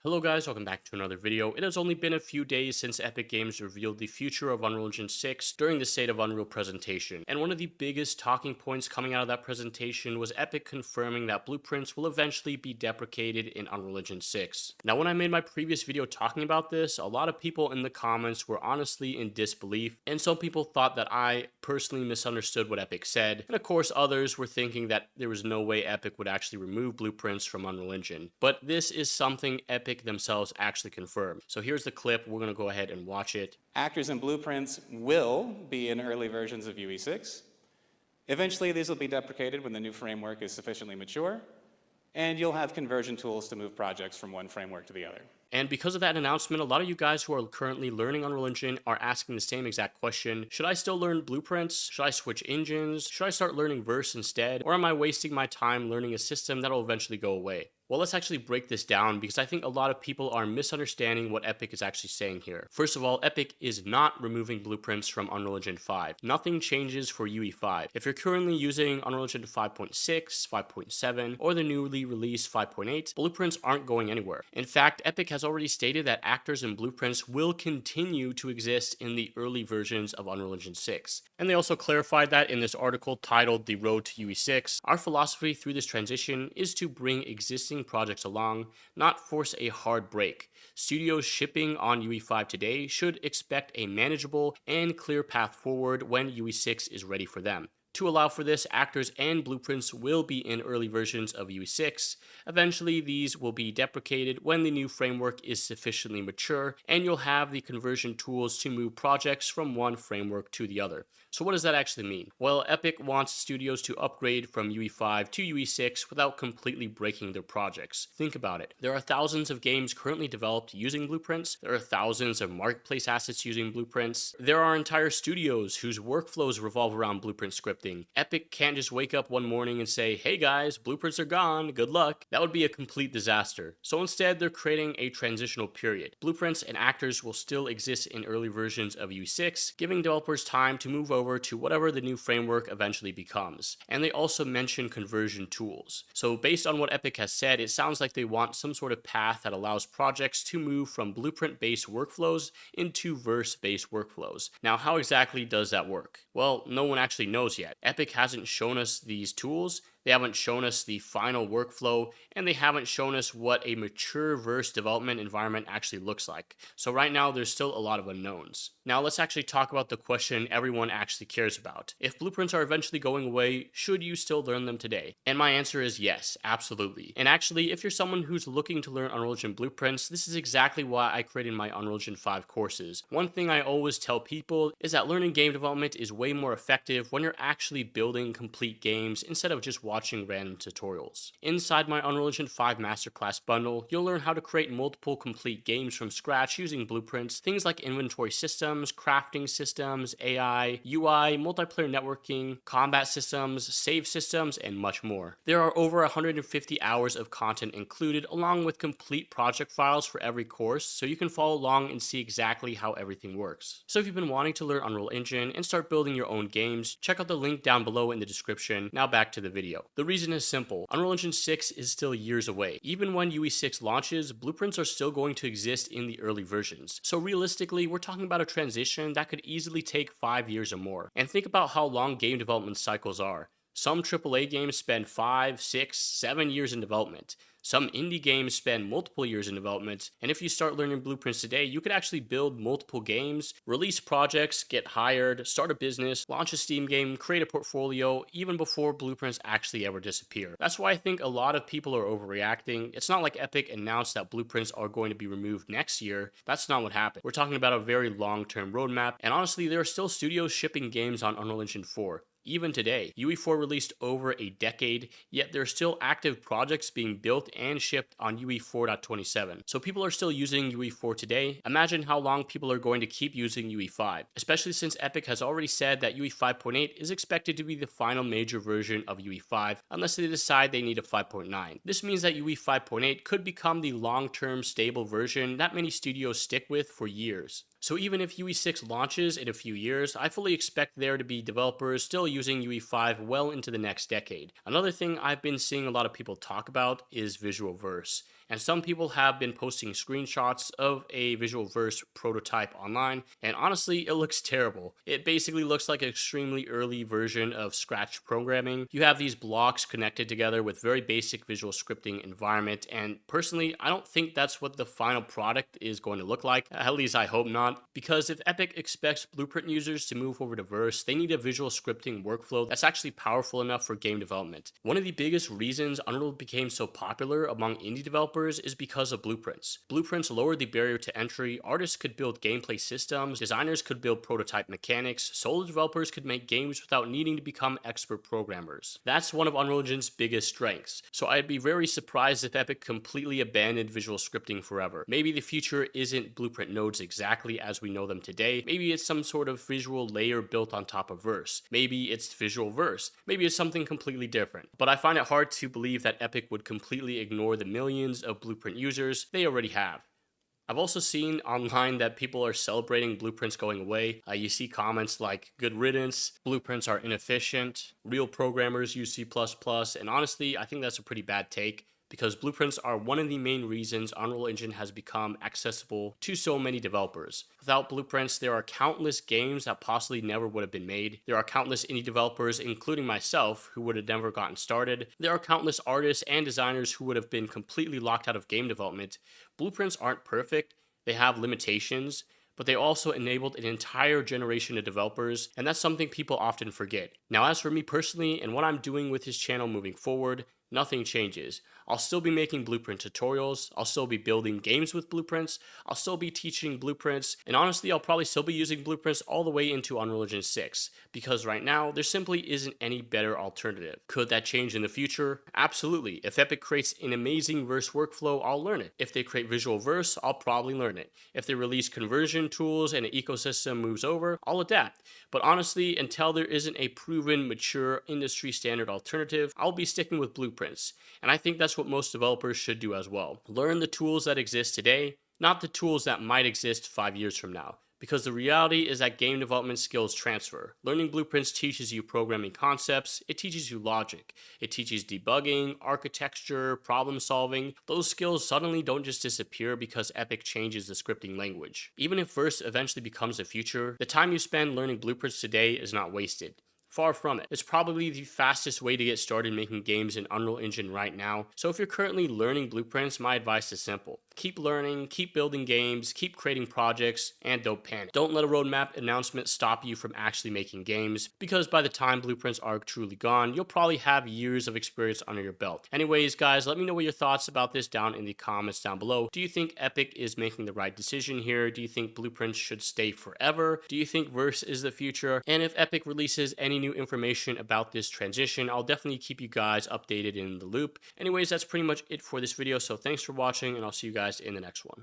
Hello guys, welcome back to another video. It has only been a few days since Epic Games revealed the future of Unreal Engine 6 during the State of Unreal presentation, and one of the biggest talking points coming out of that presentation was Epic confirming that blueprints will eventually be deprecated in Unreal Engine 6. Now when I made my previous video talking about this, a lot of people in the comments were honestly in disbelief, and some people thought that I personally misunderstood what Epic said, and of course others were thinking that there was no way Epic would actually remove blueprints from Unreal Engine. But this is something Epic themselves actually confirmed. So here's the clip. We're going to go ahead and watch it. Actors and blueprints will be in early versions of UE6. Eventually, these will be deprecated when the new framework is sufficiently mature, and you'll have conversion tools to move projects from one framework to the other. And because of that announcement, a lot of you guys who are currently learning Unreal Engine are asking the same exact question. Should I still learn blueprints? Should I switch engines? Should I start learning Verse instead? Or am I wasting my time learning a system that'll eventually go away? Well, let's actually break this down because I think a lot of people are misunderstanding what Epic is actually saying here. First of all, Epic is not removing blueprints from Unreal Engine 5. Nothing changes for UE5. If you're currently using Unreal Engine 5.6, 5.7, or the newly released 5.8, blueprints aren't going anywhere. In fact, Epic has already stated that actors and blueprints will continue to exist in the early versions of Unreal Engine 6. And they also clarified that in this article titled The Road to UE6, our philosophy through this transition is to bring existing projects along, not force a hard break. Studios shipping on UE5 today should expect a manageable and clear path forward when UE6 is ready for them. To allow for this, actors and blueprints will be in early versions of UE6. Eventually, these will be deprecated when the new framework is sufficiently mature, and you'll have the conversion tools to move projects from one framework to the other. So what does that actually mean? Well, Epic wants studios to upgrade from UE5 to UE6 without completely breaking their projects. Think about it. There are thousands of games currently developed using blueprints. There are thousands of marketplace assets using blueprints. There are entire studios whose workflows revolve around blueprint scripting. Epic can't just wake up one morning and say, hey guys, blueprints are gone, good luck. That would be a complete disaster. So instead, they're creating a transitional period. Blueprints and actors will still exist in early versions of UE6, giving developers time to move over to whatever the new framework eventually becomes. And they also mention conversion tools. So based on what Epic has said, it sounds like they want some sort of path that allows projects to move from blueprint-based workflows into verse-based workflows. Now, how exactly does that work? Well, no one actually knows yet. Epic hasn't shown us these tools. They haven't shown us the final workflow, and they haven't shown us what a mature verse development environment actually looks like. So right now, there's still a lot of unknowns. Now let's actually talk about the question everyone actually cares about. If blueprints are eventually going away, should you still learn them today? And my answer is yes, absolutely. And actually, if you're someone who's looking to learn Unreal Engine blueprints, this is exactly why I created my Unreal Engine 5 courses. One thing I always tell people is that learning game development is way more effective when you're actually building complete games instead of just watching random tutorials. Inside my Unreal Engine 5 Masterclass bundle, you'll learn how to create multiple complete games from scratch using blueprints, things like inventory systems, crafting systems, AI, UI, multiplayer networking, combat systems, save systems, and much more. There are over 150 hours of content included, along with complete project files for every course, so you can follow along and see exactly how everything works. So if you've been wanting to learn Unreal Engine and start building your own games, check out the link down below in the description. Now back to the video. The reason is simple. Unreal Engine 6 is still years away. Even when UE6 launches, blueprints are still going to exist in the early versions. So realistically, we're talking about a transition that could easily take 5 years or more. And think about how long game development cycles are. Some AAA games spend 5, 6, 7 years in development. Some indie games spend multiple years in development, and if you start learning blueprints today, you could actually build multiple games, release projects, get hired, start a business, launch a Steam game, create a portfolio, even before blueprints actually ever disappear. That's why I think a lot of people are overreacting. It's not like Epic announced that blueprints are going to be removed next year. That's not what happened. We're talking about a very long-term roadmap, and honestly, there are still studios shipping games on Unreal Engine 4. Even today, UE4 released over a decade, yet there are still active projects being built and shipped on UE 4.27. So people are still using UE 4 today. Imagine how long people are going to keep using UE 5, especially since Epic has already said that UE 5.8 is expected to be the final major version of UE 5 unless they decide they need a 5.9. This means that UE 5.8 could become the long-term stable version that many studios stick with for years. So even if UE6 launches in a few years, I fully expect there to be developers still using UE5 well into the next decade. Another thing I've been seeing a lot of people talk about is visual verse. And some people have been posting screenshots of a Visual Verse prototype online, and honestly, it looks terrible. It basically looks like an extremely early version of Scratch programming. You have these blocks connected together with very basic visual scripting environment, and personally, I don't think that's what the final product is going to look like. At least I hope not, because if Epic expects Blueprint users to move over to Verse, they need a visual scripting workflow that's actually powerful enough for game development. One of the biggest reasons Unreal became so popular among indie developers is because of blueprints. Blueprints lowered the barrier to entry, artists could build gameplay systems, designers could build prototype mechanics, solo developers could make games without needing to become expert programmers. That's one of Unreal Engine's biggest strengths, so I'd be very surprised if Epic completely abandoned visual scripting forever. Maybe the future isn't blueprint nodes exactly as we know them today. Maybe it's some sort of visual layer built on top of Verse. Maybe it's Visual Verse. Maybe it's something completely different. But I find it hard to believe that Epic would completely ignore the millions of Blueprint users they already have. I've also seen online that people are celebrating blueprints going away. You see comments like, good riddance, blueprints are inefficient, real programmers use C++, and honestly, I think that's a pretty bad take, because blueprints are one of the main reasons Unreal Engine has become accessible to so many developers. Without blueprints, there are countless games that possibly never would have been made. There are countless indie developers, including myself, who would have never gotten started. There are countless artists and designers who would have been completely locked out of game development. Blueprints aren't perfect, they have limitations, but they also enabled an entire generation of developers, and that's something people often forget. Now, as for me personally and what I'm doing with this channel moving forward, nothing changes. I'll still be making blueprint tutorials, I'll still be building games with blueprints, I'll still be teaching blueprints, and honestly, I'll probably still be using blueprints all the way into Unreal Engine 6, because right now, there simply isn't any better alternative. Could that change in the future? Absolutely. If Epic creates an amazing verse workflow, I'll learn it. If they create Visual Verse, I'll probably learn it. If they release conversion tools and an ecosystem moves over, I'll adapt. But honestly, until there isn't a proven, mature, industry standard alternative, I'll be sticking with blueprints. And I think that's what most developers should do as well. Learn the tools that exist today, not the tools that might exist 5 years from now. Because the reality is that game development skills transfer. Learning blueprints teaches you programming concepts, it teaches you logic, it teaches debugging, architecture, problem solving. Those skills suddenly don't just disappear because Epic changes the scripting language. Even if Verse eventually becomes the future, the time you spend learning blueprints today is not wasted. Far from it. It's probably the fastest way to get started making games in Unreal Engine right now. So if you're currently learning blueprints, my advice is simple. Keep learning, keep building games, keep creating projects, and don't panic. Don't let a roadmap announcement stop you from actually making games, because by the time blueprints are truly gone, you'll probably have years of experience under your belt. Anyways, guys, let me know what your thoughts about this down in the comments down below. Do you think Epic is making the right decision here? Do you think blueprints should stay forever? Do you think Verse is the future? And if Epic releases any new information about this transition, I'll definitely keep you guys updated in the loop. Anyways, that's pretty much it for this video, so thanks for watching, and I'll see you guys in the next one.